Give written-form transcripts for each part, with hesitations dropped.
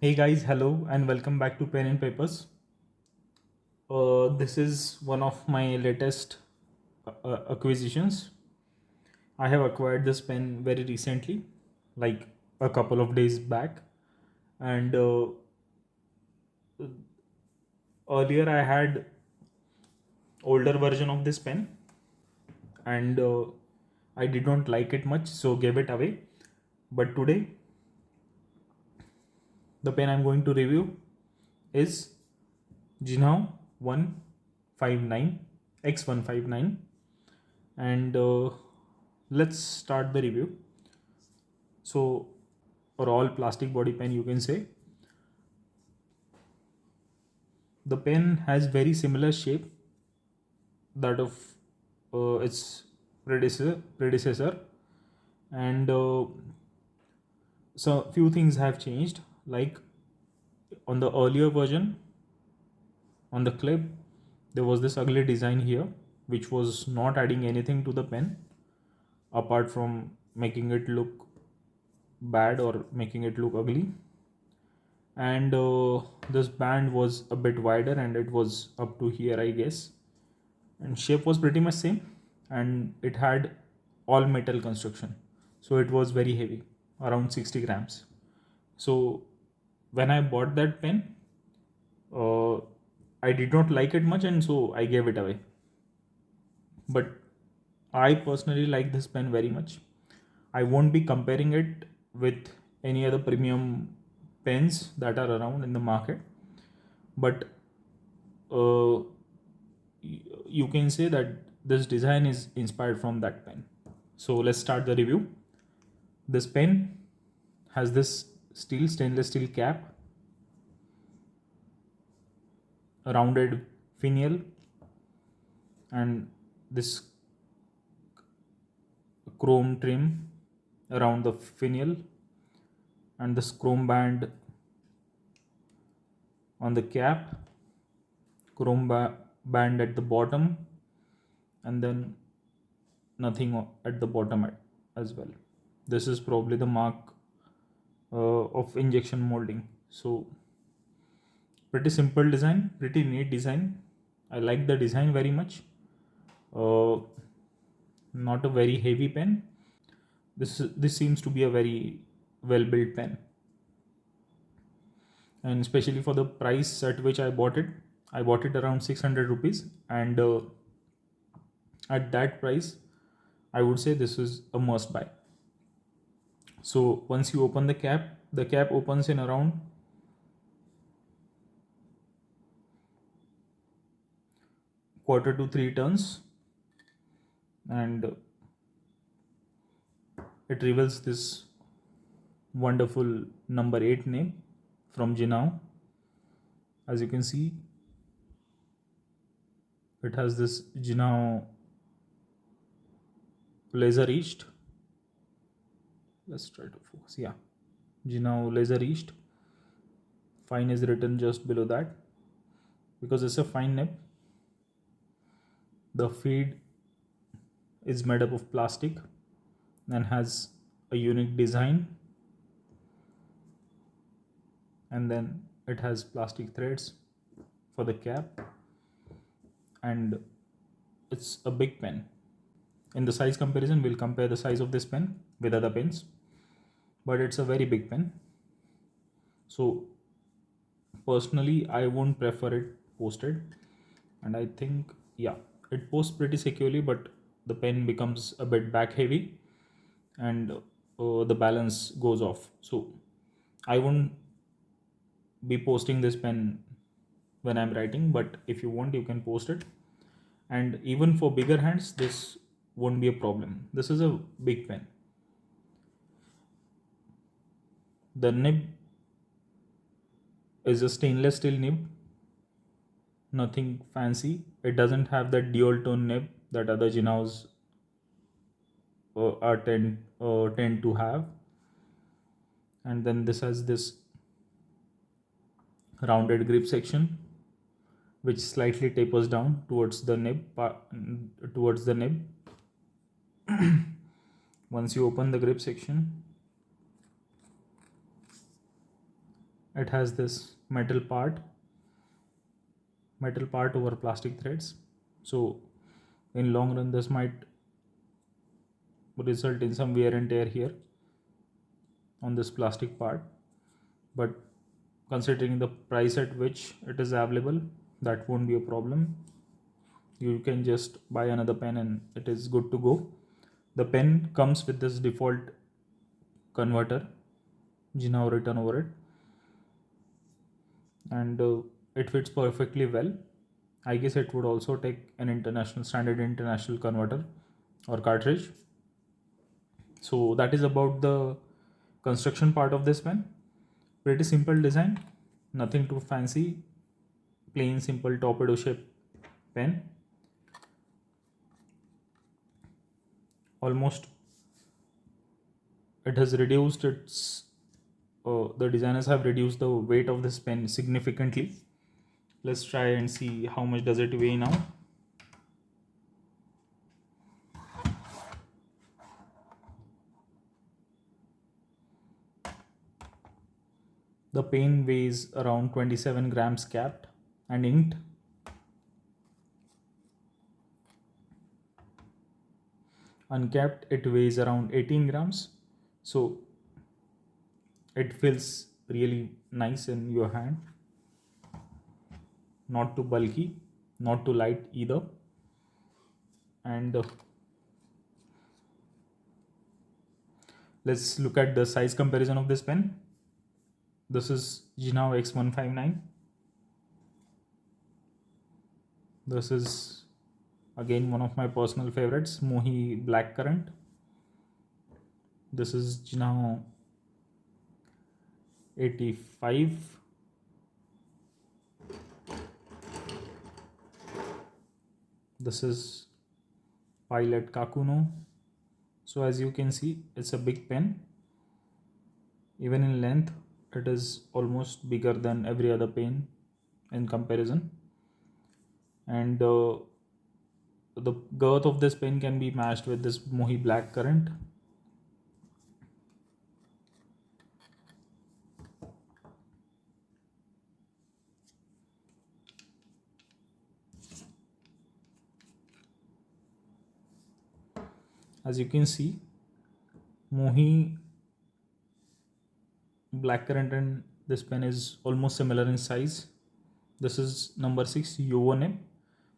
Hey guys, hello and welcome back to Pen and Papers. This is one of my latest acquisitions. I have acquired this pen very recently, like a couple of days back. And earlier I had older version of this pen, and I did not like it much, so gave it away. But today, the pen I'm going to review is Jinhao X159 X159, and let's start the review. So, or all plastic body pen, you can say. The pen has very similar shape that of its predecessor, and so few things have changed. Like on the earlier version, on the clip, there was this ugly design here, which was not adding anything to the pen apart from making it look bad or making it look ugly. And this band was a bit wider and it was up to here, I guess, and shape was pretty much same, and it had all metal construction, so it was very heavy, around 60 grams. So when I bought that pen, uh, I did not like it much, and so I gave it away. But I personally like this pen very much. I won't be comparing it with any other premium pens that are around in the market, but uh, you can say that this design is inspired from that pen. So let's start the review. This pen has this stainless steel cap, a rounded finial, and this chrome trim around the finial, and this chrome band on the cap, band at the bottom, and then nothing at the bottom as well. This is probably the mark of injection molding. So pretty simple design, pretty neat design. I like the design very much. uh, Not a very heavy pen. This seems to be a very well built pen, and especially for the price at which I bought it around 600 rupees, and at that price I would say this is a must buy. So once you open the cap opens in around quarter to three turns, and it reveals this wonderful number 8 name from Jinhao. As you can see, it has this Jinhao laser etched. Let's try to focus. Yeah, Jinhao laser etched. Fine is written just below that because it's a fine nib. The feed is made up of plastic and has a unique design, and then it has plastic threads for the cap, and it's a big pen. In the size comparison, we'll compare the size of this pen with other pens, but it's a very big pen. So personally I won't prefer it posted, and I think, yeah, it posts pretty securely, but the pen becomes a bit back heavy, and the balance goes off. So I won't be posting this pen when I'm writing, but if you want, you can post it. And even for bigger hands, this won't be a problem. This is a big pen. The nib is a stainless steel nib, nothing fancy. It doesn't have that dual tone nib that other Jinhaos tend to have. And then this has this rounded grip section, which slightly tapers down towards the nib. Once you open the grip section, it has this metal part over plastic threads. So in long run this might result in some wear and tear here on this plastic part, but considering the price at which it is available, that won't be a problem. You can just buy another pen and it is good to go. The pen comes with this default converter, Jinhao written over it, and it fits perfectly well. I guess it would also take an standard international converter or cartridge. So that is about the construction part of this pen. Pretty simple design, nothing too fancy, plain simple torpedo shape pen. Almost it has reduced its the designers have reduced the weight of this pen significantly. Let's try and see how much does it weigh now. The pen weighs around 27 grams capped and inked. Uncapped it weighs around 18 grams. So it feels really nice in your hand. Not too bulky, not too light either. And let's look at the size comparison of this pen. This is Jinhao X159. This is again one of my personal favorites, Mohi Black Currant. This is Jinhao 85. This is Pilot Kakuno. So as you can see, it's a big pen. Even in length, it is almost bigger than every other pen in comparison. And the girth of this pen can be matched with this Mohi Black Currant. As you can see, Mohi Black Currant and this pen is almost similar in size. This is number 6 U1M.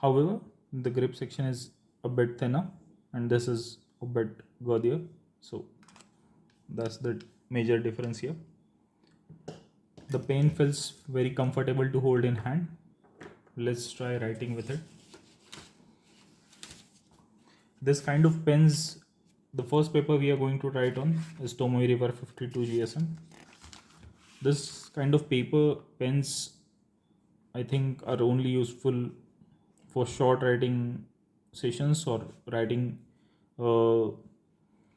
However, the grip section is a bit thinner and this is a bit girthier. So that's the major difference here. The pen feels very comfortable to hold in hand. Let's try writing with it. This kind of pens, the first paper we are going to write on is Tomoe River 52 GSM. This kind of paper pens I think are only useful for short writing sessions or writing uh,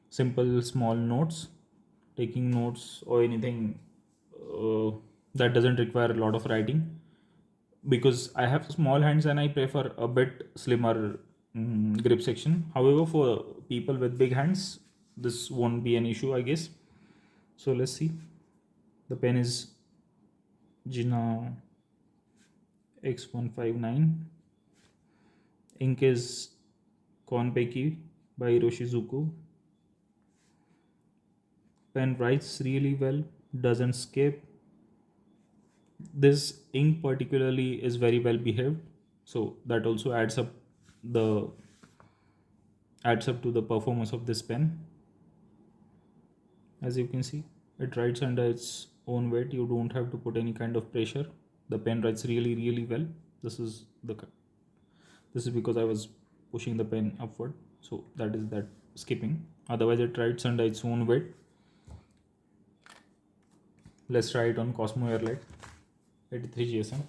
simple small notes, taking notes or anything that doesn't require a lot of writing, because I have small hands and I prefer a bit slimmer grip section. However, for people with big hands, this won't be an issue, I guess. So let's see. The pen is Jinhao X159. Ink is Konpeki by Hiroshizuku. Pen writes really well, doesn't skip. This ink particularly is very well behaved, so that also the adds up to the performance of this pen. As you can see, it writes under its own weight. You don't have to put any kind of pressure. The pen writes really well. This is because I was pushing the pen upward, so that is that skipping. Otherwise it writes under its own weight. Let's try it on Cosmo Airlight 83 GSM.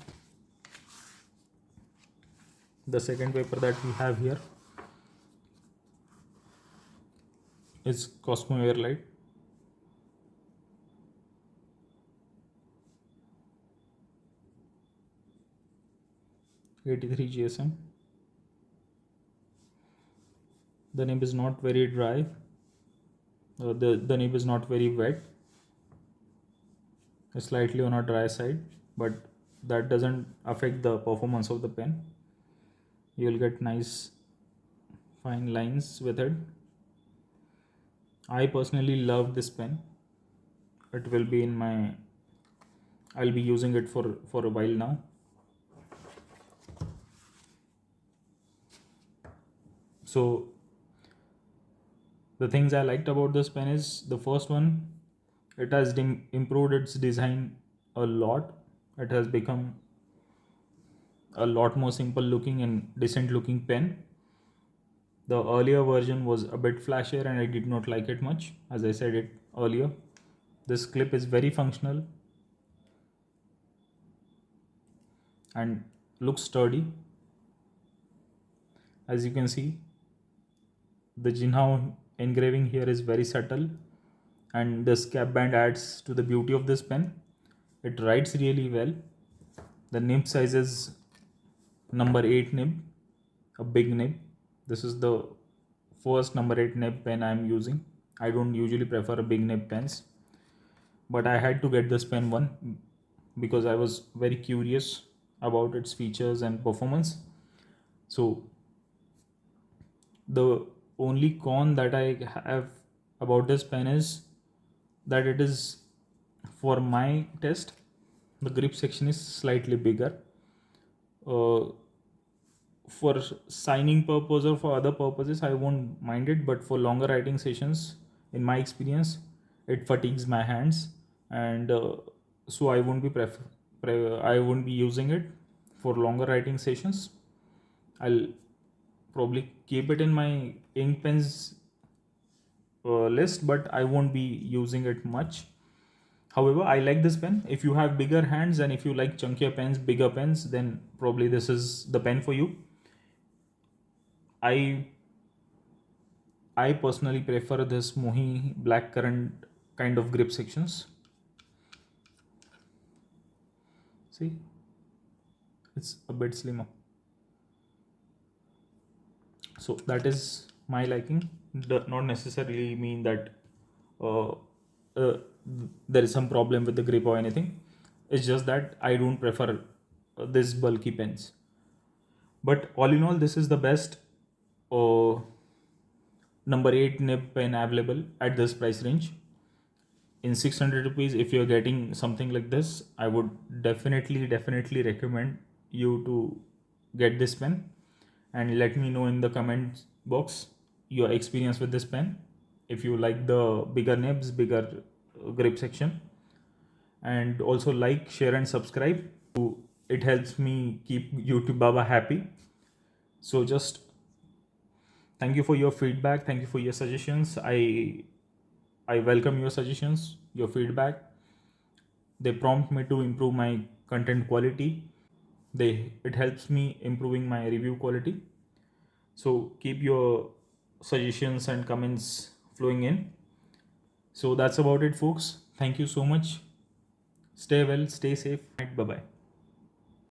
The second paper that we have here is Cosmo Airlight. '83 GSM. The nib is not very dry. The nib is not very wet. slightly on a dry side, but that doesn't affect the performance of the pen. You'll get nice fine lines with it. I personally love this pen. It will be in my, I'll be using it for a while now. So the things I liked about this pen is, the first one, it has improved its design a lot. It has become a lot more simple looking and decent looking pen. The earlier version was a bit flashier and I did not like it much, as I said it earlier. This clip is very functional and looks sturdy. As you can see, the Jinhao engraving here is very subtle, and this cap band adds to the beauty of this pen. It writes really well. The nib size is number 8 nib, a big nib. This is the first number 8 nib pen I am using. I don't usually prefer a big nib pens, but I had to get this pen one because I was very curious about its features and performance. So the only con that I have about this pen is that it is, for my test, the grip section is slightly bigger. For signing purpose or for other purposes I won't mind it, but for longer writing sessions, in my experience, it fatigues my hands, and so I won't be I won't be using it for longer writing sessions. I'll probably keep it in my ink pens list, but I won't be using it much. However, I like this pen. If you have bigger hands and if you like chunkier pens, bigger pens, then probably this is the pen for you. I personally prefer this Mohi black currant kind of grip sections. See, it's a bit slimmer. So that is my liking. Does not necessarily mean that uh, uh, there is some problem with the grip or anything. It's just that I don't prefer this bulky pens. But all in all, this is the best uh, number 8 nib pen available at this price range. In 600 rupees, if you're getting something like this, I would definitely recommend you to get this pen, and let me know in the comments box your experience with this pen. If you like the bigger nibs, bigger grip section, and also like, share and subscribe. It helps me keep YouTube Baba happy. So just thank you for your feedback, thank you for your suggestions. I welcome your suggestions, your feedback. They prompt me to improve my content quality. It helps me improving my review quality. So keep your suggestions and comments flowing in. So that's about it, folks. Thank you so much. Stay well, stay safe. Bye bye.